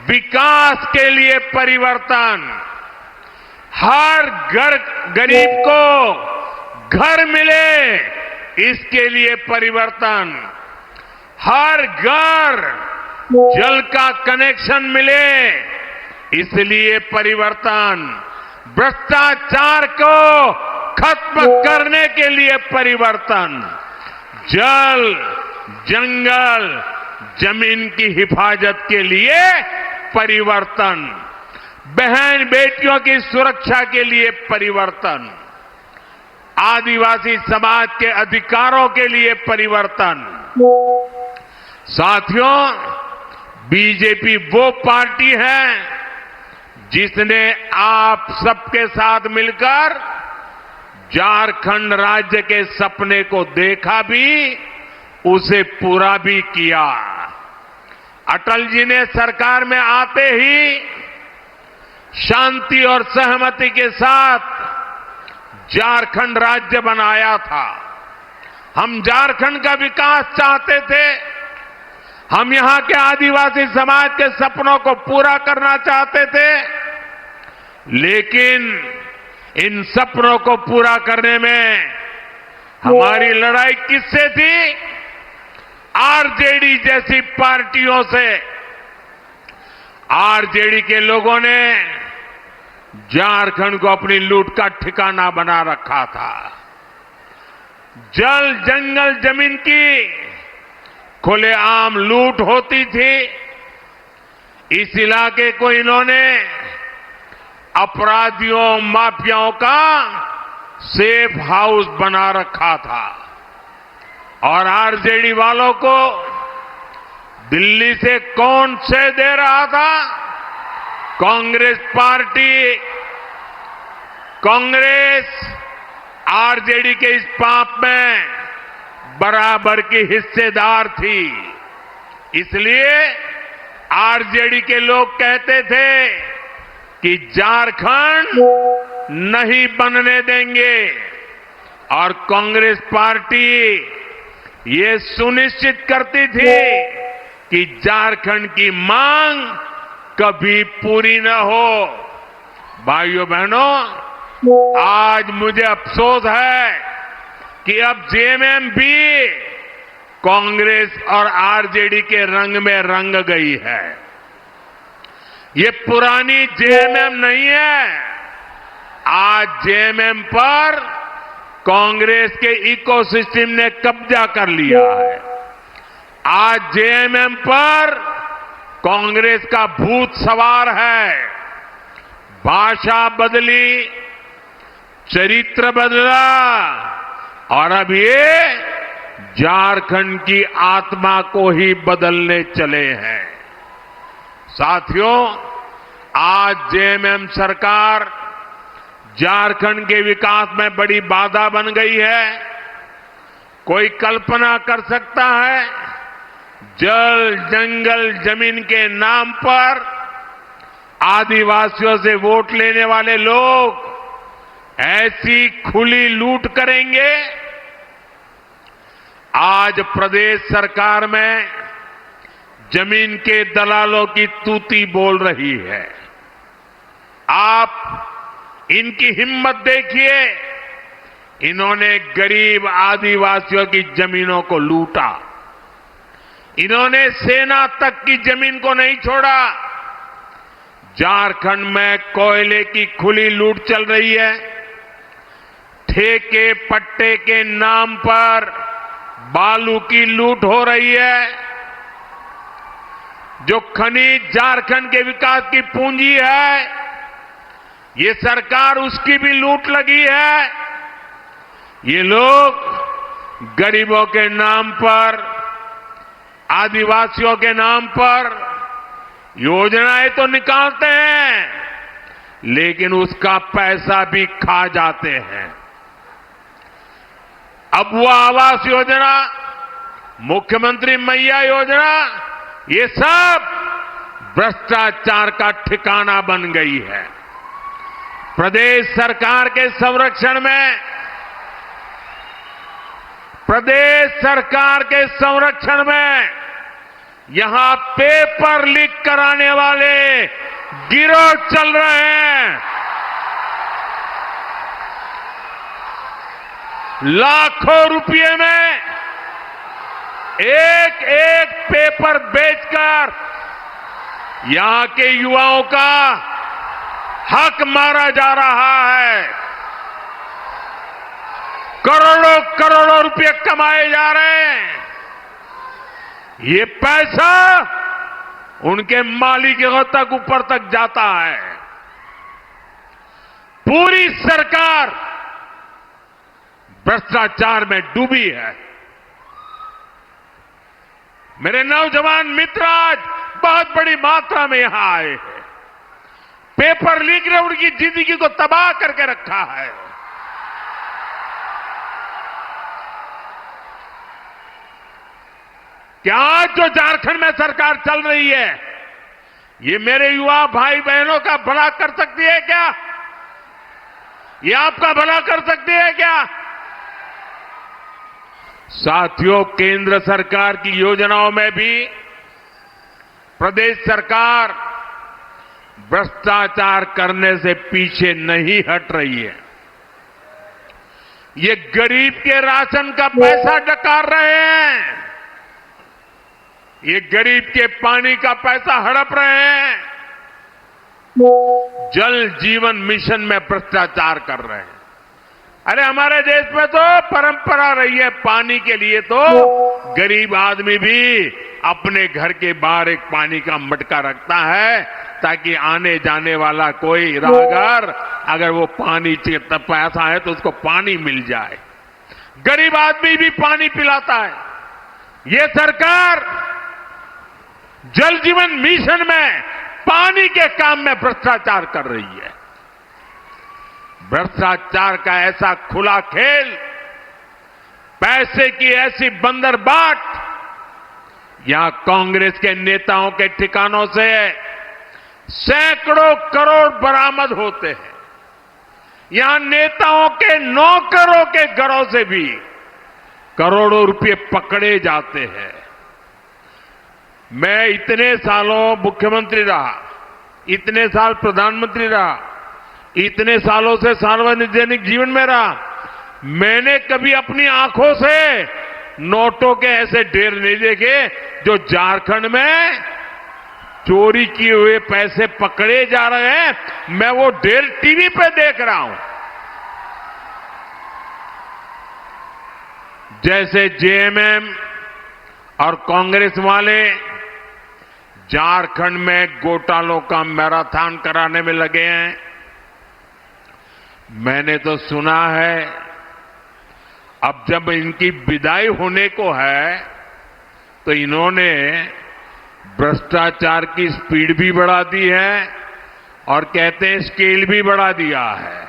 विकास के लिए परिवर्तन, हर घर गरीब को घर मिले इसके लिए परिवर्तन, हर घर जल का कनेक्शन मिले इसलिए परिवर्तन, भ्रष्टाचार को खत्म करने के लिए परिवर्तन, जल, जंगल, जमीन की हिफाजत के लिए परिवर्तन, बहन बेटियों की सुरक्षा के लिए परिवर्तन, आदिवासी समाज के अधिकारों के लिए परिवर्तन। साथियों, बीजेपी वो पार्टी है जिसने आप सबके साथ मिलकर झारखंड राज्य के सपने को देखा भी, उसे पूरा भी किया। अटल जी ने सरकार में आते ही शांति और सहमति के साथ झारखंड राज्य बनाया था। हम झारखंड का विकास चाहते थे, हम यहां के आदिवासी समाज के सपनों को पूरा करना चाहते थे, लेकिन इन सपनों को पूरा करने में हमारी लड़ाई किससे थी? आरजेडी जैसी पार्टियों से। आरजेडी के लोगों ने झारखंड को अपनी लूट का ठिकाना बना रखा था। जल, जंगल, जमीन की खुलेआम लूट होती थी। इस इलाके को इन्होंने अपराधियों, माफियाओं का सेफ हाउस बना रखा था और आरजेडी वालों को दिल्ली से कौन से दे रहा था? कांग्रेस पार्टी। कांग्रेस आरजेडी के इस पाप में बराबर की हिस्सेदार थी। इसलिए आरजेडी के लोग कहते थे कि झारखंड नहीं बनने देंगे और कांग्रेस पार्टी ये सुनिश्चित करती थी कि झारखंड की मांग कभी पूरी न हो। भाइयों बहनों, आज मुझे अफसोस है कि अब जेएमएम भी कांग्रेस और आरजेडी के रंग में रंग गई है। ये पुरानी जेएमएम नहीं है। आज जेएमएम पर कांग्रेस के इकोसिस्टम ने कब्जा कर लिया है। आज जेएमएम पर कांग्रेस का भूत सवार है। भाषा बदली, चरित्र बदला और अब ये झारखंड की आत्मा को ही बदलने चले हैं। साथियों, आज जेएमएम सरकार झारखंड के विकास में बड़ी बाधा बन गई है। कोई कल्पना कर सकता है जल, जंगल, जमीन के नाम पर आदिवासियों से वोट लेने वाले लोग ऐसी खुली लूट करेंगे? आज प्रदेश सरकार में जमीन के दलालों की तूती बोल रही है। आप इनकी हिम्मत देखिए। इन्होंने गरीब आदिवासियों की जमीनों को लूटा। इन्होंने सेना तक की जमीन को नहीं छोड़ा। झारखंड में कोयले की खुली लूट चल रही है। ठेके पट्टे के नाम पर बालू की लूट हो रही है। जो खनिज झारखंड के विकास की पूंजी है, ये सरकार उसकी भी लूट लगी है। ये लोग गरीबों के नाम पर, आदिवासियों के नाम पर योजनाएं तो निकालते हैं, लेकिन उसका पैसा भी खा जाते हैं। अब वो आवास योजना, मुख्यमंत्री मैया योजना, ये सब भ्रष्टाचार का ठिकाना बन गई है। प्रदेश सरकार के संरक्षण में, प्रदेश सरकार के संरक्षण में यहां पेपर लीक कराने वाले गिरोह चल रहे हैं। लाखों रुपए में एक एक पेपर बेचकर यहां के युवाओं का हक मारा जा रहा है। करोड़ों करोड़ों रुपए कमाए जा रहे हैं। ये पैसा उनके मालिकों तक ऊपर तक जाता है। पूरी सरकार भ्रष्टाचार में डूबी है। मेरे नौजवान मित्र आज बहुत बड़ी मात्रा में यहां आए हैं। पेपर लीक ने उनकी जिंदगी को तबाह करके रखा है। क्या आज जो झारखंड में सरकार चल रही है, ये मेरे युवा भाई बहनों का भला कर सकती है क्या? ये आपका भला कर सकती है क्या? साथियों, केंद्र सरकार की योजनाओं में भी प्रदेश सरकार भ्रष्टाचार करने से पीछे नहीं हट रही है। ये गरीब के राशन का पैसा डकार रहे हैं। ये गरीब के पानी का पैसा हड़प रहे हैं। जल जीवन मिशन में भ्रष्टाचार कर रहे हैं। अरे हमारे देश में तो परंपरा रही है, पानी के लिए तो गरीब आदमी भी अपने घर के बाहर एक पानी का मटका रखता है ताकि आने जाने वाला कोई राहगीर अगर वो पानी प्यासा है तो उसको पानी मिल जाए। गरीब आदमी भी पानी पिलाता है। ये सरकार जल जीवन मिशन में पानी के काम में भ्रष्टाचार कर रही है। भ्रष्टाचार का ऐसा खुला खेल, पैसे की ऐसी बंदरबाट यहां कांग्रेस के नेताओं के ठिकानों से सैकड़ों करोड़ बरामद होते हैं। यहां नेताओं के नौकरों के घरों से भी करोड़ों रुपए पकड़े जाते हैं। मैं इतने सालों मुख्यमंत्री रहा, इतने साल प्रधानमंत्री रहा, इतने सालों से सार्वजनिक जीवन में रहा, मैंने कभी अपनी आंखों से नोटों के ऐसे ढेर नहीं देखे जो झारखंड में चोरी किए हुए पैसे पकड़े जा रहे हैं। मैं वो ढेर टीवी पे देख रहा हूं। जैसे जेएमएम और कांग्रेस वाले झारखंड में घोटालों का मैराथन कराने में लगे हैं। मैंने तो सुना है अब जब इनकी विदाई होने को है तो इन्होंने भ्रष्टाचार की स्पीड भी बढ़ा दी है और कहते हैं स्केल भी बढ़ा दिया है।